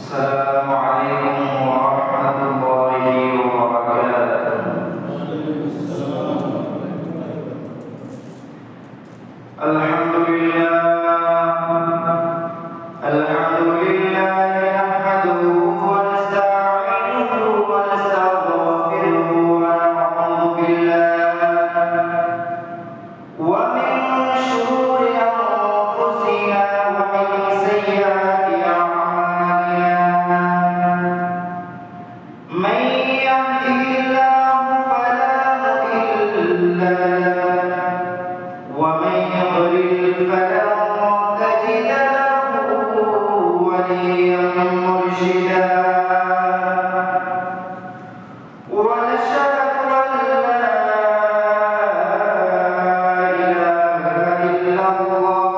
السلام عليكم ورحمة الله وبركاته. الحمد لله نحمده ونستعينه ونستغفره ونعوذ بالله ومن شرور أنفسنا ومن سيئات أعمالنا من يهده الله فلا مضل له ومن يضلل فلا تجد له وليا مرشدا ونشهد أن لا إله إلا الله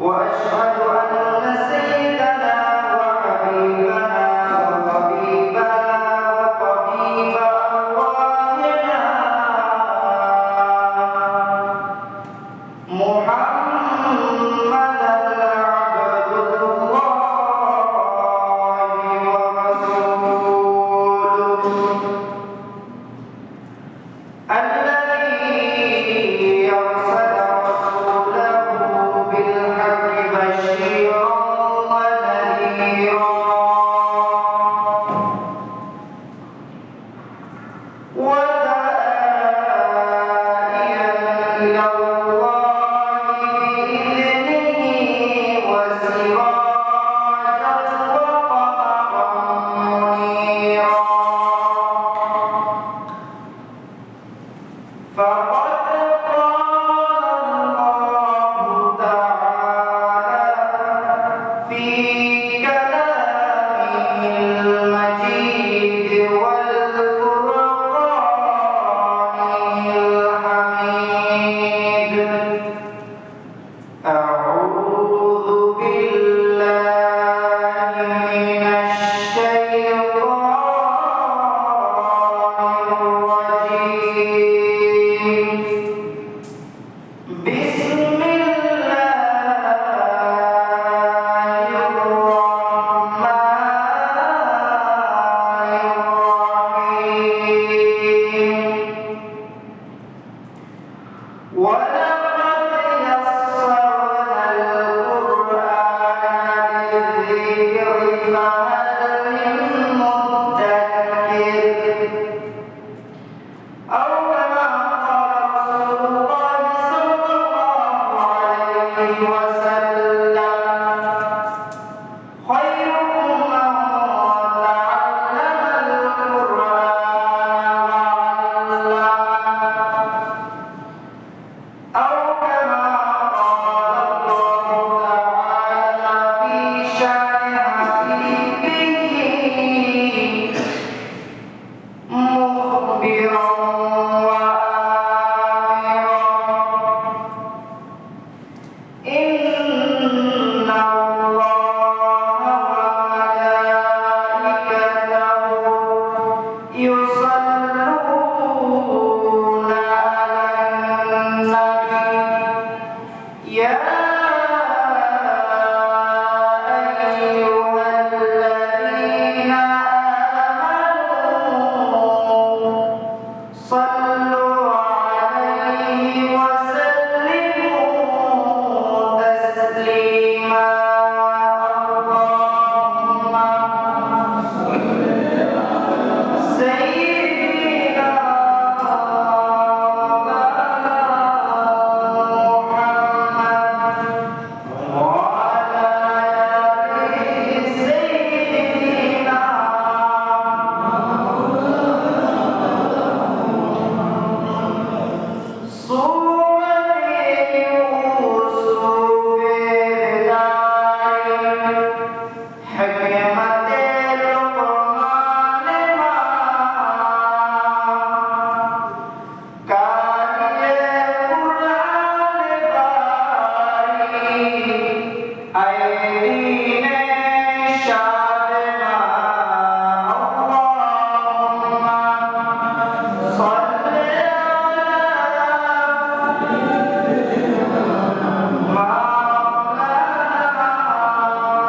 وأشهد أن سيدنا وحبيبنا وطبيبنا وطبيب أرواحنا محمدا عبد الله ورسوله الذي أرسل رسوله بالحق بشيرا ونذيرا وداعيا إلى الله بإذنه وسراجا وقمرا منيرا فقد قال الله تعالى في كلامه المجيد والقرآن الحميد أعوذ بالله من الشيطان الرجيم بسم الله الرحمن الرحيم ولقد يسرنا القرآن للذكر فهل من مدكر أو كما قال رسول الله صلى الله عليه وسلم خيركم من تعلم القرآن وعلمه أو كما قال الله تعالى في شأن حبيبه مخبرا وآمرا إن الله وملائكته يصلون على النبي يا أيها الذين آمنوا صلوا عليه وسلموا تسليما اللهم سيدنا محمد وعلى آل سيدنا سورة يوسف بداية حكمة لقمان ما كان القرآن باري أيدين شادنا اللهم صل على مولانا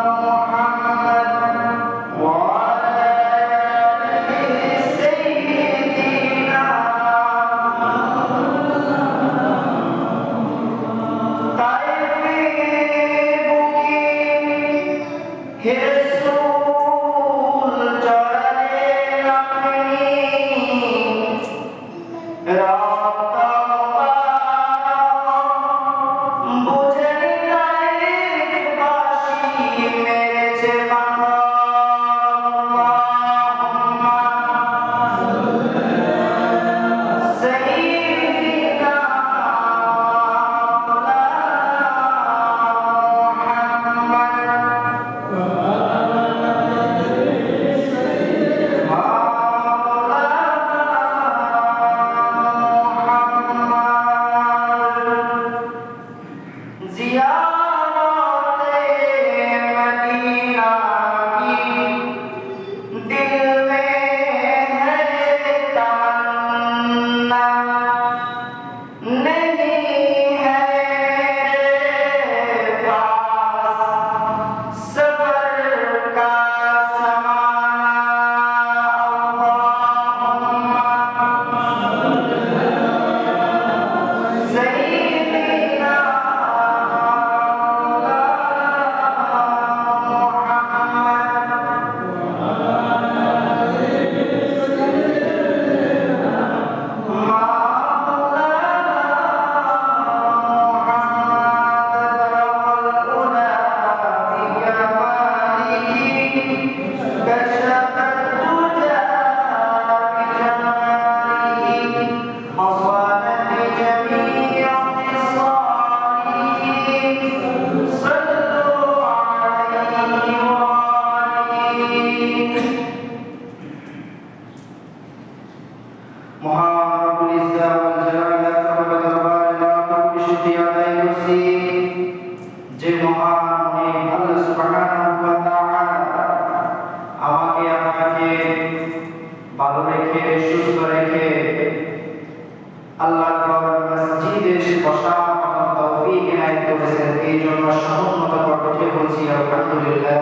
আলহামদুলিল্লাহ।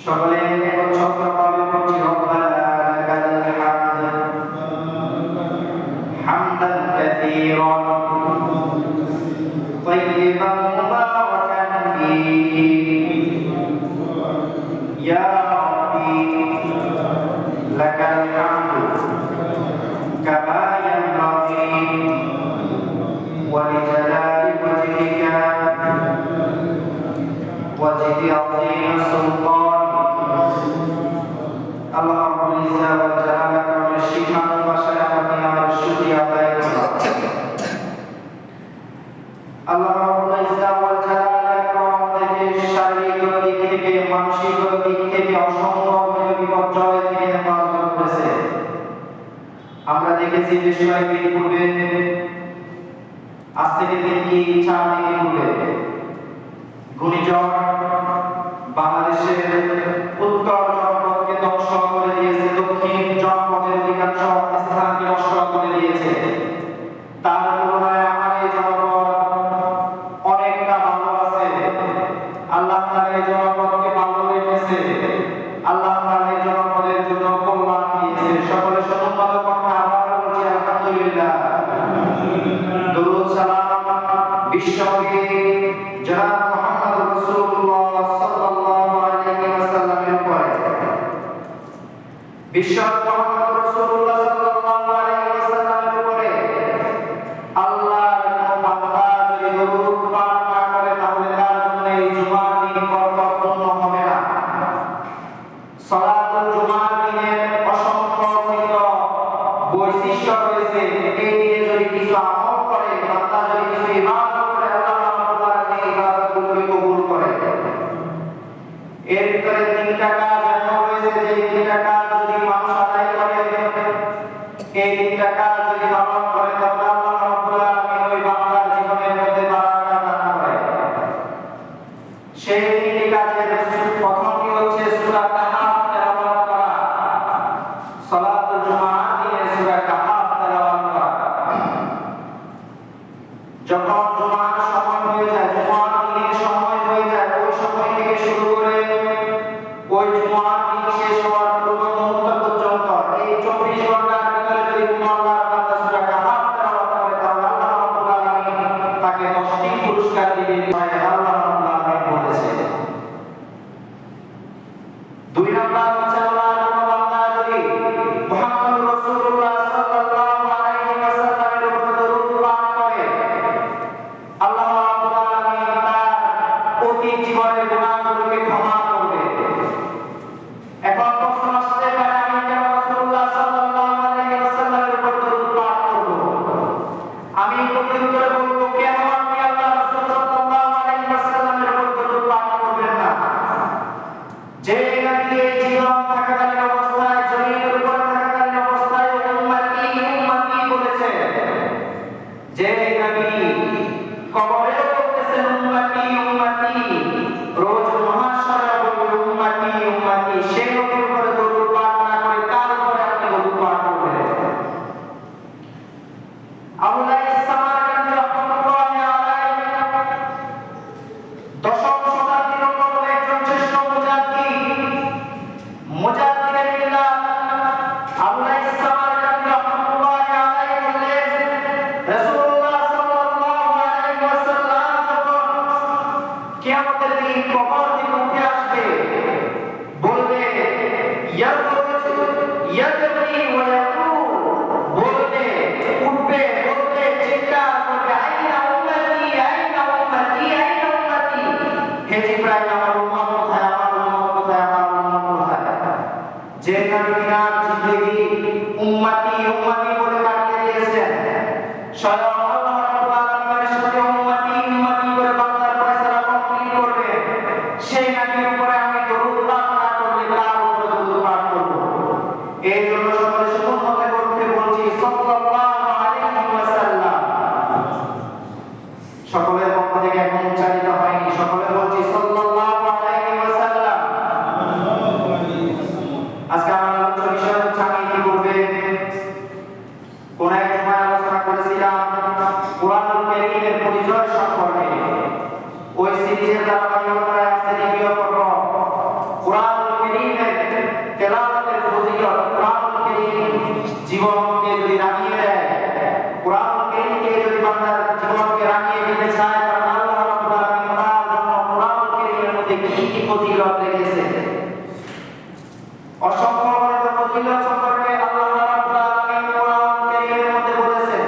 সকলে একচ্ছত্রভাবে পড়ছি রব্বানা লাকাল হামদ হামদান কাসীরান طيبا مباركا فيه يا ربي لك الحمد كما ينبغي ولجلال وجهك وجه عظيم السلطان আল্লাহ রাব্বুল ইজ্জা ওয়াল জালাল কারণে শিখানোর ভাষায় আপনি আমার শুকরিয়া আদায় করুন। আল্লাহ রাব্বুল ইজ্জা ওয়াল জালাল আমাদেরকে শারীরিক দিক থেকে মানসিক দিক থেকে অসংখ্য বিপর্যয় থেকে হেফাজত করেছে। আমরা দেখেছি বেশ কয়েকদিন পূর্বে, আজ থেকে 4 দিন পূর্বে ঘূর্ণিঝড় বাংলাদেশের উত্তর জনপদকে ধ্বংস করে দিয়েছে, দক্ষিণ জনপদের অধিকাংশ স্থানকে নষ্ট করে দিয়েছে। তার তুলনায় আমার এই জনপদ অনেকটা ভালো আছে। আল্লাহ তাআলা এই জনপদকে ভালো রেখেছে। আল্লাহ তাআলা এই জনপদের জন্য কল্যাণ দিয়েছে। সকলে সম্মান করতে আবার বলছি আলহামদুলিল্লাহ। দরুদ সালাম বিশ্বনবী জনাব মুহাম্মদ রাসূলুল্লাহ সাল্লাল্লাহু আলাইহি ওয়াসাল্লামের উপরে। বিশ্বনবী মুহাম্মদ রাসূলুল্লাহ সাল্লাল্লাহু আলাইহি ওয়াসাল্লামের উপরে আল্লাহর কোন বান্দা যদি দরুদ পাঠ না করে তাহলে তার জন্য এই জুমার দিন কর্তব্যপূর্ণ হবে না। সালাতুল জুমার দিনের অসংখ্য বৈশিষ্ট্য রয়েছে। এই দিনে যদি কিছু আমল করে, বান্দা যদি কিছু ইবাদত করে, আল্লাহ রাব্বুল আলামিন এই ইবাদতগুলোকে কবুল করে। এর ভিতরে 3টা কাজ এমন রয়েছে যে 3টা কাজ যদি মানুষ আদায় করে, এই 3টা কাজ যদি পালন করে তাহলে আল্লাহ রাব্বুল আলামিন ওই বান্দার জীবনের মধ্যে বারাকা দান করে। সেই 3টি কাজের প্রথমটি হচ্ছে সূরা কাহফ তেলাওয়াত করা। সালাতুল জুমার দিনে সূরা কাহফ তেলাওয়াত করা। যখন জুমার সময় হয়ে যায়, জুমার দিনের সময় হয়ে যায়, ওই সময় থেকে শুরু করে ওই জুমার দিন শেষ হওয়ার পূর্ব মুহূর্ত পর্যন্ত এই 24 ঘন্টার ভিতরে যদি কোনো আল্লাহর বান্দা সূরা কাহফ তেলাওয়াত করে তাহলে আল্লাহ রাব্বুল আলামিন তাকে 10টি পুরস্কার দিবেন। আল্লাহ রাব্বুল আলামিন বলেছে। 2 নাম্বার হচ্ছে আল্লাহর কোন বান্দা যদি মুহাম্মদ রাসূলুল্লাহ সাল্লাল্লাহু আলাইহি ওয়াসাল্লামের উপর দরুদ পাঠ করে, আল্লাহ রাব্বুল আলামিন তার অতীত জীবনের গুনাহগুলোকে ক্ষমা করবে। এখন প্রশ্ন আসতে পারে, আমি কেন রাসূলুল্লাহ সাল্লাল্লাহু আলাইহি ওয়াসাল্লামের উপর দরুদ পাঠ করব? আমি প্রত্যুত্তরে বলবো, কেন আপনি আল্লাহ রাসূল সাল্লাল্লাহু আলাইহি ওয়াসাল্লামের উপর দরুদ পাঠ করবেন না? যে নবী এই জীবন থাকাকালীন অবস্থায়, জমিনের উপর থাকাকালীন অবস্থায় উম্মতি উম্মতি বলেছে, যে নবী কবরেও বলতেছেন উম্মতি উম্মতি, রোজ মহাশরে বলবে উম্মতি উম্মতি, সেই নবীর উপরে দরুদ পাঠ না করে কার উপরে আপনি দরুদ পাঠ করবেন? আল্লাহ ইসমারকান্দি রাহমাতুল্লাহি আলাইহি দশম শতাব্দীর অন্যতম একজন শ্রেষ্ঠ মুজাদ্দিদ ইল্লাহ আল্লাহ ইসমারকান্দি রাহমাতুল্লাহি আলাইহি বলেন, রাসূলুল্লাহ সাল্লাল্লাহু আলাইহি ওয়াসাল্লাম যখন কিয়ামতের দিন কবর থেকে উঠে আসবে, বলবে ইয়াখরুজ ইয়াদরি ওয়া ইয়াকুল, বলবে উঠবে, বলবে চিৎকার করবে, আইনা উম্মতি আইনা উম্মতি আইনা উম্মতি, হে জিবরাইল আমার উম্মত কোথায়, আমার উম্মত কোথায়, আমার উম্মত কোথায়? যে নবী তার জিন্দেগি উম্মতি উম্মতি বলে কাটিয়ে দিয়েছেন, স্বয়ং আল্লাহ রাব্বুল আলামিনের সাথে উম্মতি উম্মতি করে বান্দার ফয়সালা কমপ্লিট করবে, সেই নবীর উপরে আমি দরুদ পাঠ না করলে কার উপরে দরুদ পাঠ করব? এই জন্য সকলে সুন্নতে করতে বলছি সাল্লাল্লাহু আলাইহি ওয়াসাল্লাম। সকলের পক্ষ থেকে এখন উচ্চারিত হয়নি, সকলে বলছি সাল্লাল্লাহু আলাইহি ওয়াসাল্লাম। আজকে আমার আলোচ্য বিষয় হচ্ছে, আমি ইতিপূর্বে কোন এক সময় আলোচনা করেছিলাম কোরআনুল কারীমের পরিচয় সিরিজের ধারাবাহিকতায় আজকে দ্বিতীয় পর্ব কুরআনুল কারীমের তেলাওয়াতের ফজিলত। কুরআনুল কারীম জীবনকে যদি রাঙিয়ে দেয়, কুরআনুল কারীমকে যদি বান্দার জীবনকে রাঙিয়ে দিতে চায়, তাহলে আল্লাহ রাব্বুল আলামিন তার জন্য কুরআনুল কারীমের মধ্যে কি কি ফজিলত রেখেছে, অসংখ্য ফজিলত সম্পর্কে আল্লাহ রাব্বুল আলামিন কুরআনুল কারীমের মধ্যে বলেছেন।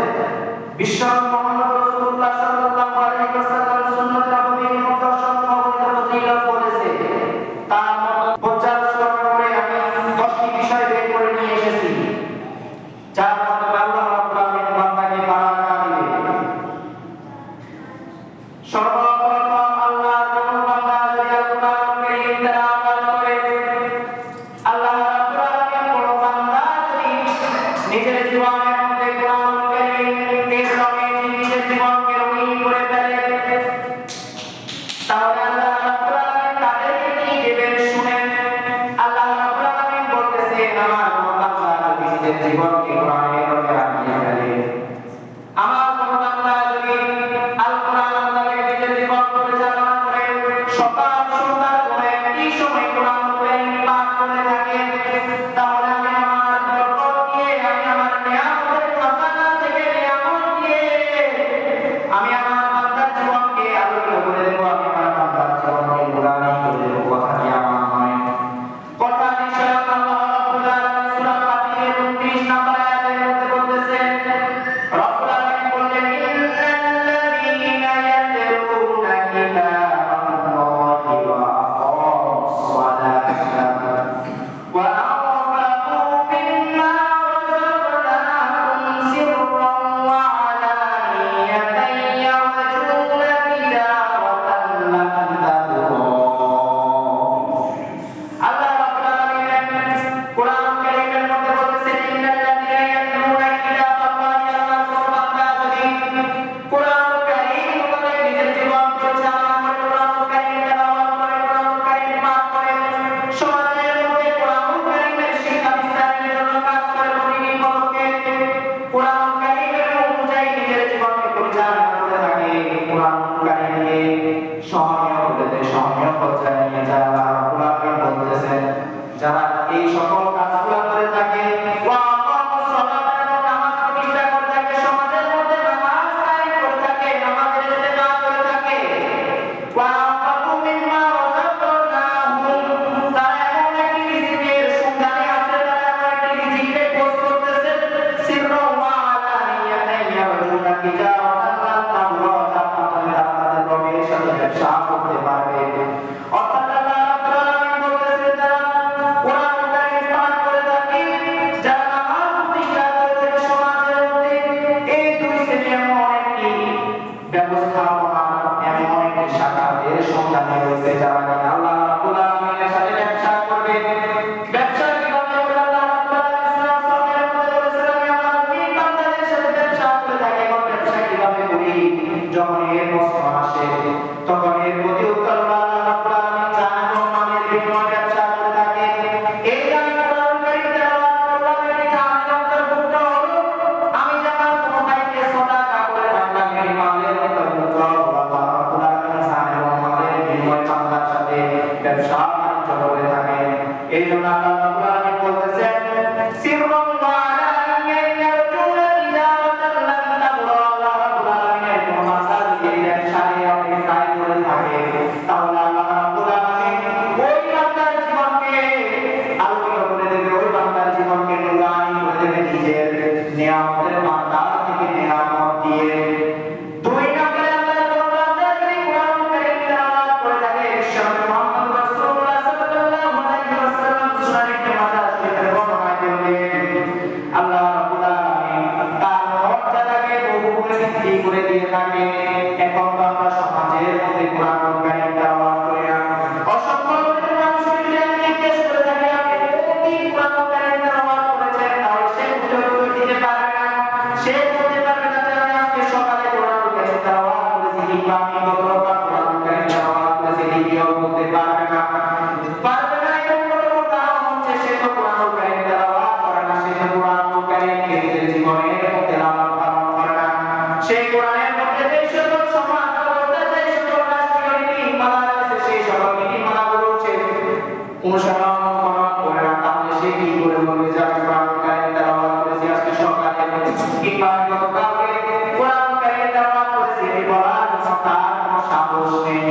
বিশ্ব মুহাম্মদ রাসূলুল্লাহ সাল্লাল্লাহু আলাইহি ওয়াসাল্লাম সুন্নাত নববীর মধ্যে অসংখ্য ফজিলত বলেছে। তার মধ্যে পর্যালোচনা করে আমি 10টি বিষয় বের করে নিয়ে এসেছি, যার মাধ্যমে আল্লাহ রাব্বুল আলামিন বান্দাকে বারাকা দিবেন। সর্বপ্রথম আল্লাহর কোন বান্দা যদি আল কুরআনুল কারীম তেলাওয়াত করে, আল্লাহ রাব্বুল আলামিন কোন বান্দা যদি নিজের জীবনের মধ্যে কুরআনুল কারীমের রঙে নিজের জীবনকে রঙিন করে ফেলে, তাহলে আল্লাহ রাব্বুল আলামিন তাদেরকে কি দেবেন শুনেন। আল্লাহ রাব্বুল আলামিন বলতেছেন, আমার কোন বান্দা যদি নিজের জীবনকে কুরআনের রঙে রাঙিয়ে ফেলে, আমার কোন বান্দা যদি আল কুরআন তাকে নিজের জীবন পরিচালনা করে সকাল সন্ধ্যা কোন একটি সময় কুরআন পাঠ করে থাকে, তাহলে আমি আমার বরকত দিয়ে, আমি আমার নিয়ামতের খাজানা থেকে নিয়ামত দিয়ে আমি আমার বান্দার জীবনকে আলোকিত করে দেব, আমি আমার বান্দার জীবনকে নুরানি করে দেব। কথা কি আমার নয়? কথা নিশ্চয় আল্লাহ রাব্বুল আলামিন সূরা ফাতিরের 29 নম্বর আয়াতের মধ্যে বলতেছেন, রব্বুল আলামিন বললেন, ইন্নাল্লাযীনা ইয়াতলুনা কিতাবাল্লাহি ওয়া আকামুস সালাতা ওয়া আনফাকু মিম্মা রাযাকনাহুম সিররান ওয়া আলানিয়াতান ইয়ারজুনা তিজারাতান লান তাবুর। আল্লাহ রাব্বুল আলামিন কুরআনুল কারীমের মধ্যে বলতেছেন, ইন্নাল্লাযীনা ইয়াতলুনা কিতাবাল্লাহি, আল্লাহর কোন বান্দা যদি কুরআনুল কারীম মোতাবেক নিজের জীবন পরিচালনা করে, কুরআনুল কারীম তেলাওয়াত করে, কুরআনুল কারীম পাঠ করে, সমাজের মধ্যে কুরআনুল কারীমের শিক্ষা বিস্তারের জন্য কাজ করে, প্রতিটি পদক্ষে কুরআনুল কারীমের অনুযায়ী নিজের জীবনকে পরিচালনা করে থাকে, কুরআনুল কারীমকে সহনীয় করে সহনীয় পর্যায়ে নিয়ে যায়। আল্লাহ রাব্বুল আলামিন বলতেছেন, যারা এই সকল কাজগুলো করে থাকে, ওয়া আকামুস সালাতা, এবং নামাজ প্রতিষ্ঠা করে থাকে, সমাজের মধ্যে নামাজ কায়েম করে থাকে, নামাজের ইত্তেবা করে থাকে, ওয়া আনফাকু মিম্মা রাযাকনাহুম, তারা এমন একটি রিজিকের সন্ধানে আছে, তারা এমন একটি রিজিককে খোঁজ করতেছে, সিররান ওয়া আলানিয়াতান ইয়ারজুনা তিজারাতান লান তাবুর, যার মাধ্যমে তারা তাদের রবের সাথে ব্যবসা করতে পারবে। অর্থাৎ আল্লাহ রাব্বুল আলামিন বলতেছেন, যারা কুরআনুল কারীম পাঠ করে থাকে, যারা নামাজ প্রতিষ্ঠা করে থাকে সমাজের মধ্যে, এই দুই শ্রেণী এমন একটি ব্যবস্থাপনা, এমন একটি শাখার সন্ধানে রয়েছে, যারা কিনা আল্লাহ রাব্বুল আলামিনের সাথে ব্যবসা করবে। ব্যবসা কিভাবে করে? আল্লাহ রাব্বুল আলামিন সূরা সাফের মধ্যে বলেছেন, আমি আমার মুমিন বান্দাদের সাথে ব্যবসা করে থাকি। এবং ব্যবসা কিভাবে করি? যখন এর প্রশ্ন আসে, তখন এর প্রতি উত্তর আল্লাহ রাব্বুল আলামিন চান এবং নামের বিনিময়ে ব্যবসা করে থাকে। এই আমি কুরআনুল কারীম তেলাওয়াত করলাম, এটি জাহান্নামের অন্তর্ভুক্ত হলো। আমি যখন কোনো ভাইকে সাদাকা করে রাখলাম, এটি মালের অন্তর্ভুক্ত হলো। আল্লাহ রাব্বুল আলামিন চান এবং মালের বিনিময়ে বান্দার সাথে ব্যবসা বাণিজ্য করে থাকে। এই জন্য আল্লাহ রাব্বুল আলামিন বলতেছেন, সিররান ওয়া আলানিয়াতান ইয়ারজুনা তিজারাতান লান তাবুর। আল্লাহ রাব্বুল আলামিনের কোন বান্দা যদি এই ব্যবসায় আপনি কাজ করে থাকে, তাহলে আল্লাহ রাব্বুল আলামিন ওই বান্দার জীবনকে আলোকিত করে দেবে, ওই বান্দার জীবনকে নুরানি করে দেবে নিজের নিয়ামতের ভান্ডার থেকে নিয়ামত দিয়ে। দুই নম্বরে আল্লাহর কোন বান্দা যদি কুরআনুল কারীম তেলাওয়াত করে থাকে, বিশ্বনবী মুহাম্মদ রাসূলুল্লাহ সাল্লাল্লাহু আলাইহি ওয়াসাল্লাম সূরা ইবনে মাজাহ শরীফের বর্ণনায় বলেন, আল্লাহ রাব্বুল আলামিন তার মর্যাদাকে বহু গুণে বৃদ্ধি করে দিয়ে থাকে। এখন তো আমরা সমাজের মধ্যে কুরআনুল কারীম তেলাওয়াত করি না, অসংখ্য মানুষকে যদি আমি জিজ্ঞেস করে থাকি, আপনি কতদিন কুরআনুল কারীম তেলাওয়াত করেছেন, তাহলে সে উত্তর দিতে পারবে না। সে বলতে পারবে না যে আমি আজকে সকালে কুরআনুল কারীম তেলাওয়াত করেছি, কিংবা আমি গত রাত কুরআনুল কারীম তেলাওয়াত করেছি, এটিও বলতে পারবে না। পারবে না, এর অন্যতম কারণ হচ্ছে সে তো কুরআনুল কারীম তেলাওয়াত করে না, সে তো কুরআনুল কারীমকে নিজের জীবনের মধ্যে লালন পালন করে না। সেই কোরআনের মধ্যে যে সকল সমাজ ব্যবস্থা, যে সকল রাষ্ট্রীয় নীতি অনুসরণ করে না, তাহলে সে কি করে বলবে যে আমি কোরআন কারীম তেলাওয়াত করেছি আজকে সকালে কিংবা গতকালকে কোরআন কারীম তেলাওয়াত করেছি এই বলার জন্য তার কোনো সাহস নেই।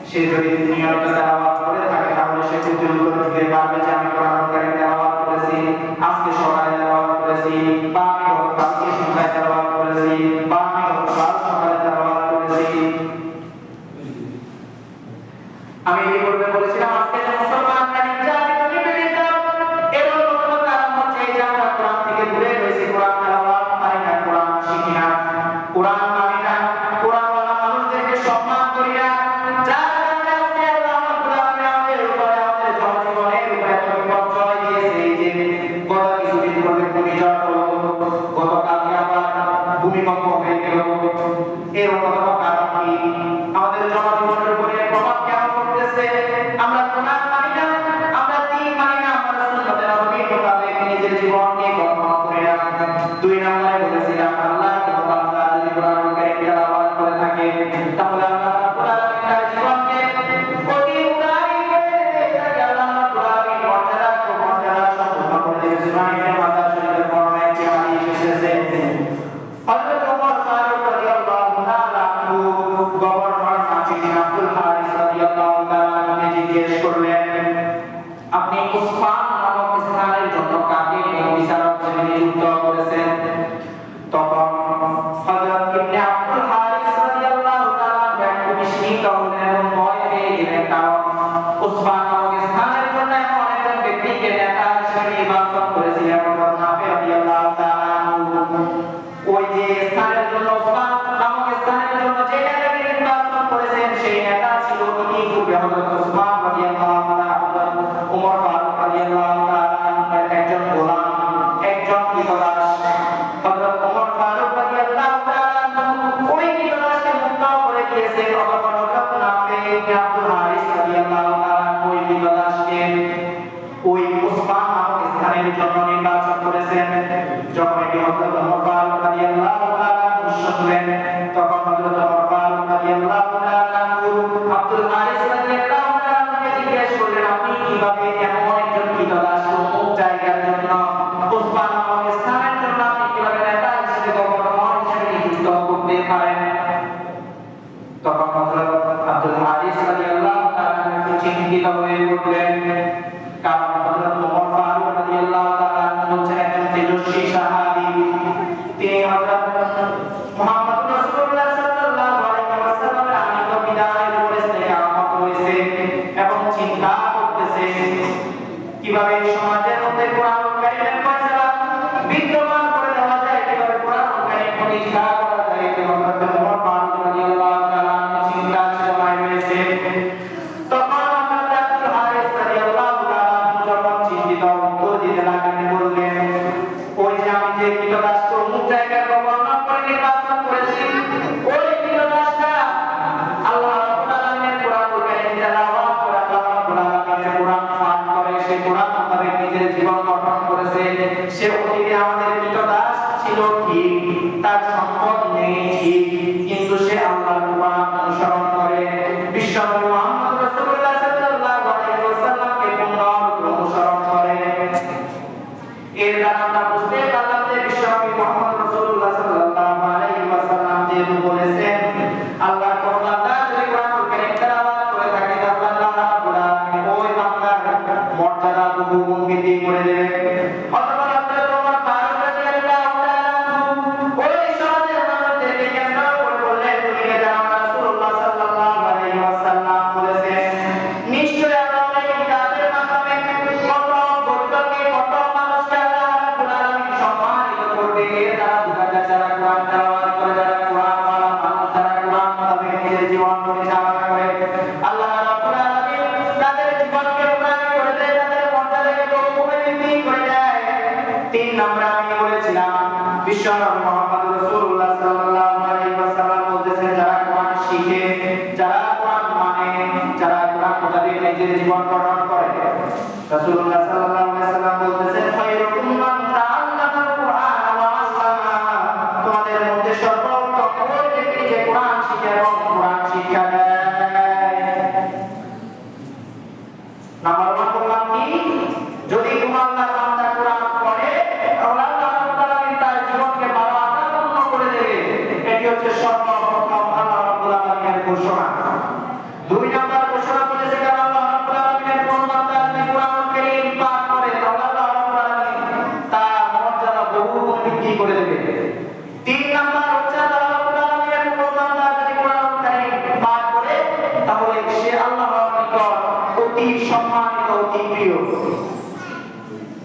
সে যদি নিয়মিত তেলাওয়াত করে থাকে তাহলে সে উজ্জ্বল করে দিতে পারবে যে আমি কোরআন কারীম তেলাওয়াত করেছি আজকে সকালে তেলাওয়াত করেছি, বা আমি গতকালকে সন্ধ্যায় তেলাওয়াত করেছি, বা আমি গতকাল সকালে তেলাওয়াত করেছি। আমি এই পূর্বে বলেছিলাম আজকে যে মুসলমানরা নির্যাতিত নিপীড়িত এর অন্যতম কারণ হচ্ছে এই যে আমরা কোরআন থেকে দূরে রয়েছি, কোরআন তেলাওয়াত পারি না, কোরআন শিখি না, কোরআন মানি না, কোরআনওয়ালা মানুষদেরকে সম্মান করি না, যার কারণে আজকে আল্লাহ রাব্বুল আলামিন আমাদের উপরে আমাদের জনজীবনের উপরে এত বিপর্যয় দিয়েছে। এই যে গত কিছুদিন পূর্বে ঘূর্ণিঝড় হলো, গতকালকে আবার ভূমিকম্প হয়ে গেল, এর অন্যতম কারণ কি? আমাদের জনজীবনের উপরে প্রভাব কেন পড়তেছে? আমরা কোরআন মানি না, আমরা দ্বীন মানি না, আমরা সুন্নতের নবীর মোতাবেক নিজের জীবনকে গঠন করি না। দুই নম্বরে বলেছিলাম আল্লাহর কোন বান্দা যদি কোরআন কারীম তেলাওয়াত করে থাকে তাহলে আল্লাহ রাব্বুল আলামিন তার জীবনকে কোটি উড়াই করে দেবে। আল্লাহ রাব্বুল আলামিন মর্যাদা সম্পূর্ণ করে দেবে। সূরা মাদার শরীফের বর্ণনায় একটি হাদিস এসেছে, হযরত ওমর ফারুক রাদিয়াল্লাহু তাআলা আনহু গভর্নর নাফিস আব্দুল হারিস রাদিয়াল্লাহু তাআলা আনহুকে জিজ্ঞেস করলেন, আপনি উসমান নামক স্থানের জন্য কাকে বিচারক হিসেবে নিযুক্ত করেছেন? তখন হযরত ইবনে আব্দুল হারিস রাদিয়াল্লাহু তাআলা একটু বিস্মিত হলেন এবং ভয় পেয়ে গেলেন, কারণ উসমান নামক স্থানের জন্য এমন একজন ব্যক্তিকে নেতা হিসেবে নির্বাচন করেছিলেন হযরত নাফি রাদিয়াল্লাহু তাআলা আনহু। ওই যে স্থানের জন্য উসমান নামক স্থানের জন্য যে নেতাকে নির্বাচন করেছেন সেই নেতা ছিল ইতিপূর্বে হযরত উসমান রাদিয়াল্লাহু তাআলা ওমর ফারুক রাদিয়াল্লাহু তাআলা আনহুর একজন গোলাম, একজন কৃতদাস। হযরত ওমর ফারুক রাদিয়াল্লাহু তাআলা আনহু ওই কৃতদাসকে মুক্ত করে দিয়েছেন। অতঃপর হযরত নাফি ইবনে আব্দুল হারিস রাদিয়াল্লাহু তাআলা ওই কৃতদাসকে ওই উসমান নামক স্থানের জন্য নির্বাচন করেছেন। যখন এটি হযরত ওমর ফারুক রাদিয়াল্লাহু তাআলা শুনলেন তখন হযরত ওমর ফারুক রাদিয়াল্লাহু তাআলা আব্দুল হারিস রাদিয়াল্লাহু তাআলাকে জিজ্ঞেস করলেন, আপনি কিভাবে এমন একজন কৃতদাস অমুক জায়গার জন্য উসমান নামক স্থানের জন্য আপনি কিভাবে নেতা হিসেবে গভর্নর হিসেবে নিযুক্ত করতে পারেন? তখন হযরত আব্দুল হারিস রাদিয়াল্লাহু তাআলা একটু চিন্তিত হয়ে পড়লেন, কারণ হযরত ওমর ফারুক রাদিয়াল্লাহু তাআলা হচ্ছেন একজন তেজস্বী সাহাবী। তিনি হযরত মুহাম্মদ রাসূলুল্লাহ সাল্লাল্লাহু আলাইহি ওয়াসাল্লামের আনিত বিধানের উপরে ইস্তেকামত রয়েছে এবং চিন্তা করতেছে কিভাবে সমাজের মধ্যে কোরআন কারীমের ফয়সালা বিদ্যমান করে দেওয়া যায়, কিভাবে কোরআন কারীম প্রতিষ্ঠা করা যায়। হযরত ওমর ফারুক রাদিয়াল্লাহু তাআলা চিন্তা সময় রয়েছে। তখন হযরত আব্দুল হারিস রাদিয়াল্লাহু তাআলা যখন চিন্তিত উত্তর দিতে লাগলেন, বললেন, ওই যে আমি যে কৃতদাসকে অমুক জায়গায় গভর্নর করে নির্বাচন করেছি ওই কৃতদাসটা আল্লাহ রাব্বুল আলামিনের কোরআন কারীম তেলাওয়াত করে আল্লাহ রাব্বুল আলামিনের কোরআন পাঠ করে সে কোরআন মোতাবেক নিজের জীবন গঠন করেছে। সে অতীতে আমাদের কৃতদাস ছিল ঠিক, তার সম্পদ নেই ঠিক, কিন্তু সে আল্লাহর কোরআন অনুসরণ করে বিশ্বনবী মুহাম্মদ রাসূলুল্লাহ সাল্লাল্লাহু আলাইহি ওয়াসাল্লামকে পূর্ণরূপে অনুসরণ করে। এর দ্বারা আমরা বুঝতে পারলাম যে বিশ্বনবী মুহাম্মদ রাসূলুল্লাহ সাল্লাল্লাহু আলাইহি ওয়াসাল্লাম যে বলেছেন আল্লাহর কোন বান্দা যদি কোরআন কারীম তেলাওয়াত করে থাকে তাহলে আল্লাহ রাব্বুল আলামিন ওই বান্দার মর্যাদা বহুগুণ বৃদ্ধি করে দেবেন। অথবা হযরত ওমর ফারুক রাদিয়াল্লাহু তাআলা ওই সমাজের মানুষদেরকে কেন্দ্র করে বললেন, তুমি কি জানো রাসূলুল্লাহ সাল্লাল্লাহু আলাইহি ওয়াসাল্লাম বলেছেন নিশ্চয় আল্লাহ এই কিতাবের মাধ্যমে কত ভক্তকে কত মানুষকে আল্লাহ রাব্বুল আলামিন সম্মানিত করবে। এর দ্বারা বোঝা যায় যারা কোরআন তেলাওয়াত করে, যারা কোরআনওয়ালা মানুষ, যারা কোরআন মোতাবেক নিজের জীবন পরিচালনা করে, আল্লাহ রাব্বুল আলামিন তাদের জীবনকে উন্নয়ন করে দেয়, তাদের মর্যাদাকে বহুগুণে বৃদ্ধি করে দেয়। তিন নম্বরে আমি বলেছিলাম বিশ্বনবী মুহাম্মদ রাসূলুল্লাহ সাল্লাল্লাহু আলাইহি ওয়াসাল্লাম বলতেছেন যারা কোরআন শিখে, যারা কোরআন মানে, যারা কোরআন মোতাবেক নিজের জীবন গঠন করে, রাসূলুল্লাহ সাল্লাল্লাহু আলাইহি ওয়াসাল্লাম বলতেছেন খায়রুকুম মান তাআল্লামাল কুরআন ওয়া আসলামা, তোমাদের মধ্যে সর্বোত্তম ওই ব্যক্তি যে কোরআন শিখে এবং কোরআন শিক্ষা দেয়। নাম্বার 1 অতি সম্মানিত, অতি প্রিয়।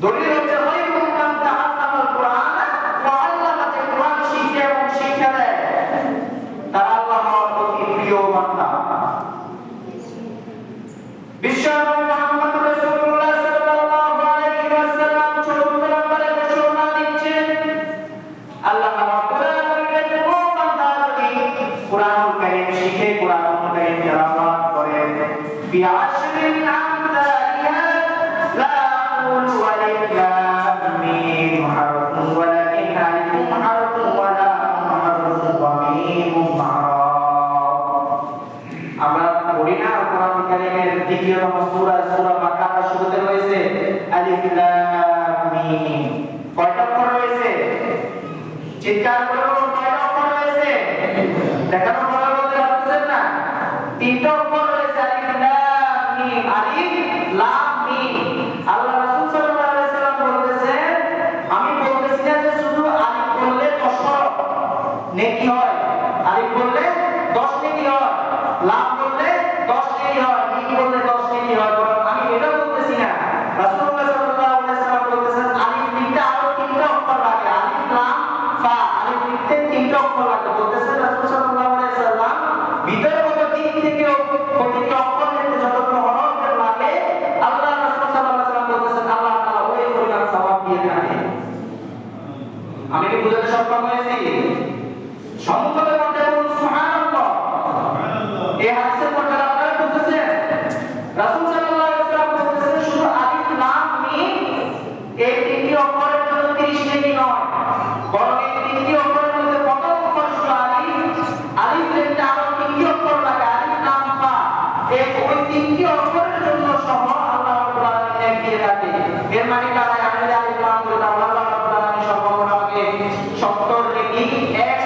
দলিল হচ্ছে খৈরুকুম মান তাআল্লামাল কুরআন ওয়া আল্লামা, যে কুরআন শিখে এবং শিক্ষা দেয় তারা আল্লাহর অতি প্রিয় বান্দা। বিশ্বনবী মুহাম্মদ রাসূলুল্লাহ সাল্লাল্লাহু আলাইহি ওয়াসাল্লাম 14 নম্বরে ঘোষণা দিচ্ছেন, আল্লাহ রাব্বুল আলামিনের কোন বান্দা যদি কুরআনুল কারীম শিখে, কুরআনুল কারীম তেলাওয়াত করে, বিআশরিন আমসালিহা, লা আকুলু আলিফ লাম মিম হারফুন ওয়ালাকিন আলিফুন হারফুন ওয়া লামুন হারফুন ওয়া মিমুন হারফ। আমরা পড়ি না কুরআনুল কারীমের দ্বিতীয়তম সূরা, সূরা বাকারা শুরুতে রয়েছে আলিফ লাম মিম। কয়টা অক্ষর রয়েছে? চিৎকার করে বলুন, কয়টা অক্ষর রয়েছে? দেখানো বলা বলতে পারছেন না? তিনটা অক্ষর রয়েছে, আলিফ লাম মিম, আলিফ লাম মিম। আল্লাহ রাসূল সাল্লাল্লাহু আলাইহি ওয়াসাল্লাম বলতেছেন, আমি বলতেছি না যে শুধু আলিফ বললে 10 নেকি হয়, আলিফ বললে 10 নেকি হয়, লাম বললে 10 নেকি হয়, মিম বললে 10 নেকি হয়। আমি এটা বলতেছি না। রাসূলুল্লাহ সাল্লাল্লাহু আলাইহি ওয়াসাল্লাম বলতেছেন আলিফ লিখতে আরো 3টা অক্ষর লাগে, আলিফ লাম ফা, আলিফ লিখতে 3টা অক্ষর লাগে। বলতেছেন রাসূল সাল্লাল্লাহু আলাইহি ওয়াসাল্লাম ভিতরে কত দিক থেকে প্রতিটি অক্ষর লিখতে যতগুলো হরফ লাগে, আল্লাহ রাসূল সাল্লাল্লাহু আলাইহি ওয়াসাল্লাম বলতেছেন আল্লাহ তাআলা ওই পরিমাণ সওয়াব দিয়ে থাকে। আমি কি বুঝাতে সক্ষম হয়েছি? সম্মুখে বলতে বলুন সুবহানাল্লাহ। এই হাদিসের মধ্যে আপনারা বুঝতেছেন রাসূল সাল্লাল্লাহু আলাইহি ওয়াসাল্লাম বলতেছেন শুধু আলিফ লাম মিম এই 3টি অক্ষরের জন্য 30 নেকি নয়, বরং এই 3টি অক্ষরের মধ্যে কত অক্ষর শুধু আলিফ, আলিফ লিখতে আরো 3টি অক্ষর লাগে, আলিফ লাম ফা, এই ওই 3টি অক্ষরের জন্য সহ আল্লাহ রাব্বুল আলামিন নেকি দিয়ে থাকে। এর মানে দাঁড়ায় আমি যদি আলিফ লাম বলি তাহলে আল্লাহ রাব্বুল আলামিন সর্বমোট আমাকে 70 নেকি, এক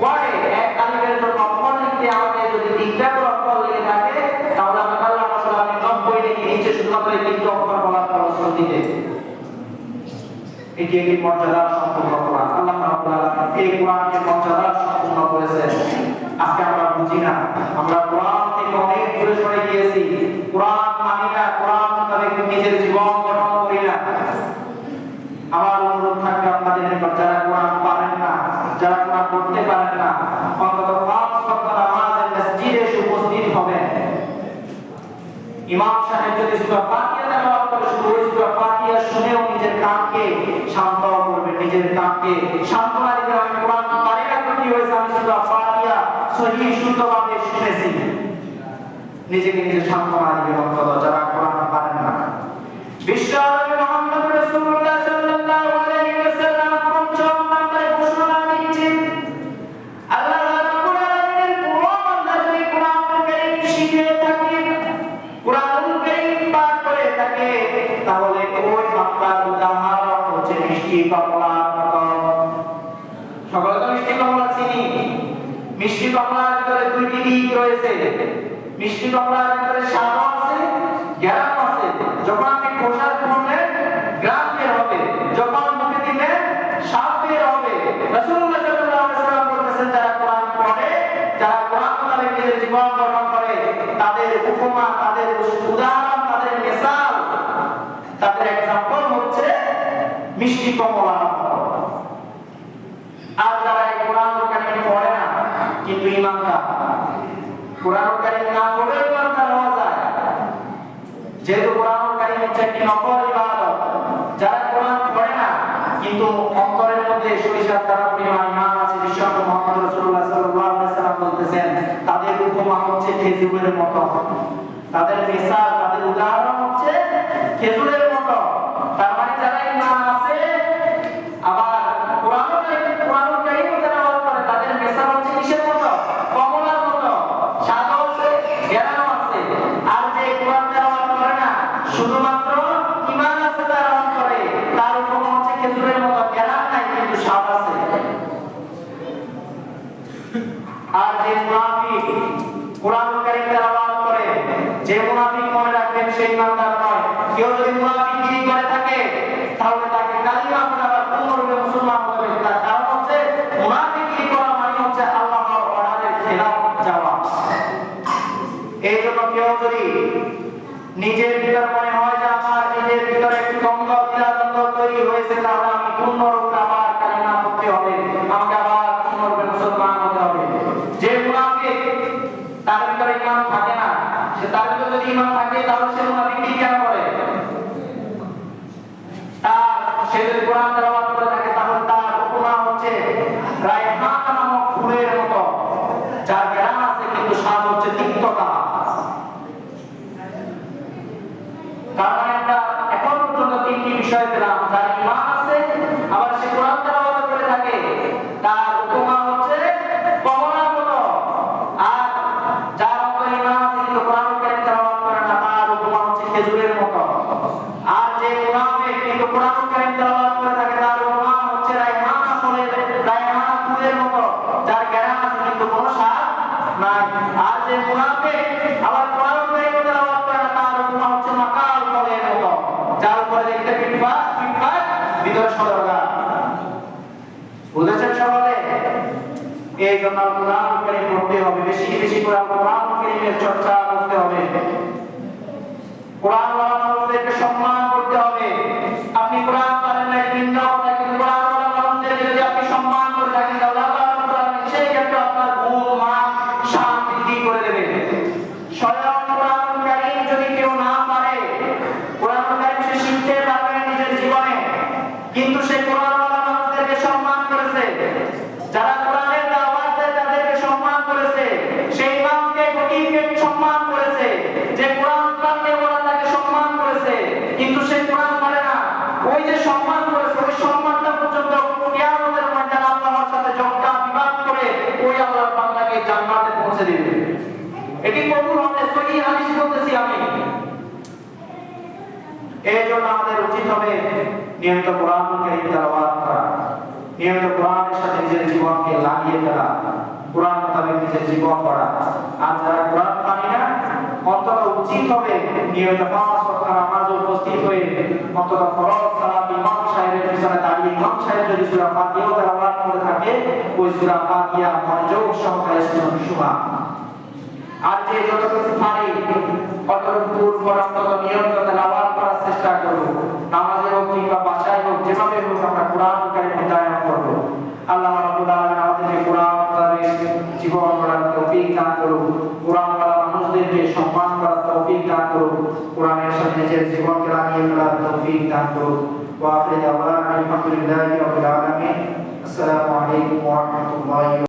ওয়ার্ডে এক আলিফের জন্য অক্ষর লিখতে আমাকে যদি 3টা অক্ষর লিখে থাকে তাহলে আমি আল্লাহ রাব্বুল আলামিন 90 নেকি নিচে শুধুমাত্র এই 3টি অক্ষর বলার পরামর্শ দিতে। এটি একটি মর্যাদা সম্পূর্ণ কোরআন। আল্লাহ রাব্বুল আলামিন এই কোরআনকে মর্যাদা সম্পূর্ণ করেছেন। আজকে আমরা বুঝি না, আমরা কোরআন থেকে অনেক দূরে সরে গিয়েছি, কোরআন মানি না, কোরআন মোতাবেক নিজের জীবন গঠন করি না। আমার অনুরোধ থাকবে আপনাদের নিকট, যারা কোরআন পারেন না, যারা কোরআন পড়তে পারেন না, অন্তত 5 ওয়াক্ত নামাজে মসজিদে উপস্থিত হবেন। ইমাম সাহেব যদি সূরা ফাতিহা তেলাওয়াত করে শুধু ওই সূরা ফাতিহা শুনেও নিজের কানকে শান্ত করবে, নিজের কানকে সান্ত্বনা দিবে। আমি কোরআন পারি না তো কি হয়েছে, আমি সূরা ফাতিহা সহিহ শুদ্ধভাবে শুনেছি, নিজেকে নিজে সান্ত্বনা দিবে। অন্তত যারা কোরআন পারেন না, বিশ্বনবী মুহাম্মদ রাসূলুল্লাহ সাল্লাল্লাহু আলাইহি ওয়াসাল্লাম ৫ম নম্বরে ঘোষণা দিচ্ছেন, আল্লাহ রাব্বুল আলামিনের কোন বান্দা যদি কোরআনুল কারীম শিখে থাকে, কুরআনুল কারীম পাঠ করে থাকে, তাহলে ওই বান্দার উদাহরণ হচ্ছে মিষ্টি কমলার মতো। সকলে তো মিষ্টি কমলা চিনি। মিষ্টি কমলার ভিতরে 2টি দিক রয়েছে। মিষ্টি কমলার ভিতরে স্বাদ আছে, গ্রাম আছে। যখন আপনি খোসা খুলবেন গ্রাম বের হবে, যখন মুখে দিবেন স্বাদ বের হবে। রাসূলুল্লাহ সাল্লাল্লাহু আলাইহি ওয়াসাল্লাম বলেছেন যারা কোরআন পড়ে, যারা কোরআন মোতাবেক নিজের জীবন গঠন করে, তাদের উপমা, তাদের উদাহরণ, তাদের মিসাল, তাদের एग्जांपल হচ্ছে মিষ্টি কমলা। আর যারা এই কোরআনুল কারীম পড়ে না কিন্তু ঈমানদার, কোরআনুল কারীম না পড়েও ঈমানদার হওয়া যায়, যেহেতু কোরআনুল কারীম হচ্ছে একটি নফল ইবাদত। যারা কোরআন পড়ে না কিন্তু অন্তরের মধ্যে সরিষার দ্বারা পরিমাণ ঈমান আছে, বিশ্বনবী মুহাম্মদ রাসূলুল্লাহ সাল্লাল্লাহু আলাইহি ওয়াসাল্লাম বলতেছেন তাদের উপমা হচ্ছে খেজুরের মতো, তাদের মিসাল, তাদের উদাহরণ হচ্ছে খেজুরের মতো। তার মানে যারা ঈমান আছে আবার কোরআনুল কারীম তেলাওয়াত করে, তাদের মিসাল হচ্ছে কিসের মতো? কমলার মতো, স্বাদ আছে, জ্ঞান আছে। আর যে কোরআন তেলাওয়াত করে না, শুধুমাত্র ঈমান আছে তেলাওয়াত করে, তার উপমা হচ্ছে খেজুরের মতো, জ্ঞান নাই কিন্তু স্বাদ আছে। আর যে মুনাফিক কোরআনুল কারীম তেলাওয়াত করে, যে মুনাফিক মনে রাখবেন সেই ঈমানদার নয়। কেউ যদি মুনাফিকগিরি করে থাকে তাহলে তাকে কালিমা পড়াবার পূর্ণরূপে মুসলমান হতে হবে। তার কারণ হচ্ছে মুনাফিকগিরি করা মানে হচ্ছে আল্লাহর অর্ডারের খেলাফ যাওয়া। এই জন্য কেউ যদি নিজের ভিতর মনে হয় যে আমার নিজের ভিতরে একটু দ্বন্দ্ব দ্বিধাদ্বন্দ্ব তৈরি হয়েছে, তাহলে আমি পূর্ণরূপে আবার কালিমা পড়তে হবে, আমাকে আবার পূর্ণরূপে মুসলমান হতে হবে। যে মুনাফিক তার ভিতরে ঈমান থাকে না, সে তার ভিতরে যদি ঈমান থাকে তাহলে সে মুনাফিকি কেন করে? সে যদি কোরআন তেলাওয়াত করে থাকে তাহলে তার উপমা হচ্ছে রায়হান নামক ফুলের মতো, যার ঘ্রাণ আছে কিন্তু স্বাদ হচ্ছে তিক্ততা। তার মানে আমরা এখন পর্যন্ত তিনটি বিষয় পেলাম, যার ঈমান আছে আবার সে কোরআন তেলাওয়াত করে থাকে, তার উপমা হচ্ছে কমলার মতো। আর যার মতো ঈমান আছে কিন্তু কোরআন তেলাওয়াত করে না, তার উপমা হচ্ছে খেজুরের মতো। আর যে মুনাফিক কিন্তু কোরআন কারীম তেলাওয়াত করে থাকে, তার উপমা হচ্ছে রায়হান ফুলের মতো, যার ঘ্রাণ আছে কিন্তু কোনো স্বাদ নাই। আর যে মুনাফিক আবার কোরআন কারীম তেলাওয়াত করে না, তার উপমা হচ্ছে মাকাল ফলের মতো, যার উপরে দেখতে পিটপাট ভিতরে সদরগা। বুঝেছেন সকলে? এই জন্য কোরআন কারীম পড়তে হবে, বেশি বেশি করে কোরআন কারীমের চর্চা করতে হবে, কোরআন ওয়ালা মানুষদেরকে সম্মান করতে হবে। আপনি কোরআন পারেন না নিন্দা করেন, কিন্তু কোরআন ওয়ালা মানুষদেরকে যদি আপনি সম্মান করে থাকেন তাহলে আল্লাহ রাব্বুল আলামিন সেই ক্ষেত্রে আপনার গুণ মান শান বৃদ্ধি করে দেবে। স্বয়ং কোরআন কারীম যদি কেউ না পারে, কোরআন কারীম সে শিখতে পারবে না নিজের জীবনে, কিন্তু সে কোরআন ওয়ালা মানুষদেরকে সম্মান করেছে, যারা কোরআনের দাওয়াত দেয় তাদেরকে সম্মান করেছে, সেই ইমামকে খতিবকে সম্মান করেছে, যে কোরআন পারলে ওরা তাকে সম্মান করেছে, কিন্তু সে কোরআন পারে না, ওই যে সম্মান করেছে ওই সম্মানটা পর্যন্ত কিয়ামতের ময়দানে আল্লাহর সাথে ঝগড়া বিবাদ করে ওই আল্লাহর বান্দাকে জান্নাতে পৌঁছে দিবে। এটি কবুল হবে, সহিহ হাদিস বলতেছি আমি। এই জন্য আমাদের উচিত হবে নিয়মিত কোরআন কারীম তেলাওয়াত করা, নিয়মিত কোরআনের সাথে নিজের জীবনকে লাগিয়ে ফেলা, কোরআন মোতাবেক নিজের জীবন করা। আর যারা কোরআন মানে না, অন্তত উচিত হবে নিয়মিত ৫ ওয়াক্ত নামাজে উপস্থিত হয়ে অন্তত ফরজ সালাত ইমাম সাহেবের পিছনে দাঁড়িয়ে ইমাম সাহেব যদি সূরা ফাতিহা তেলাওয়াত করে থাকে, ওই সূরা ফাতিহা মনোযোগ সহকারে শোনা। আর যে যতটুকু পারে অতটুকু অন্তত নিয়মিত তেলাওয়াত করার চেষ্টা করব। নামাজে হোক কিংবা বাসায় হোক, যেভাবে হোক আমরা কোরআন কারীম অধ্যয়ন করব। আল্লাহ রাব্বুল আলামিন আমাদেরকে কোরআন কারীম জীবন গড়ার তৌফিক দান করুন, কোরআন ওয়ালা মানুষদেরকে সম্মান করার তৌফিক দান করুন, কোরআনের সাথে নিজের জীবনকে লাগিয়ে ফেলার তৌফিক দান করুন। ওয়া আখিরু দাওয়ানা আলহামদুলিল্লাহি রাব্বিল আলামিন। আসসালামু আলাইকুম ওয়া রাহমাতুল্লাহি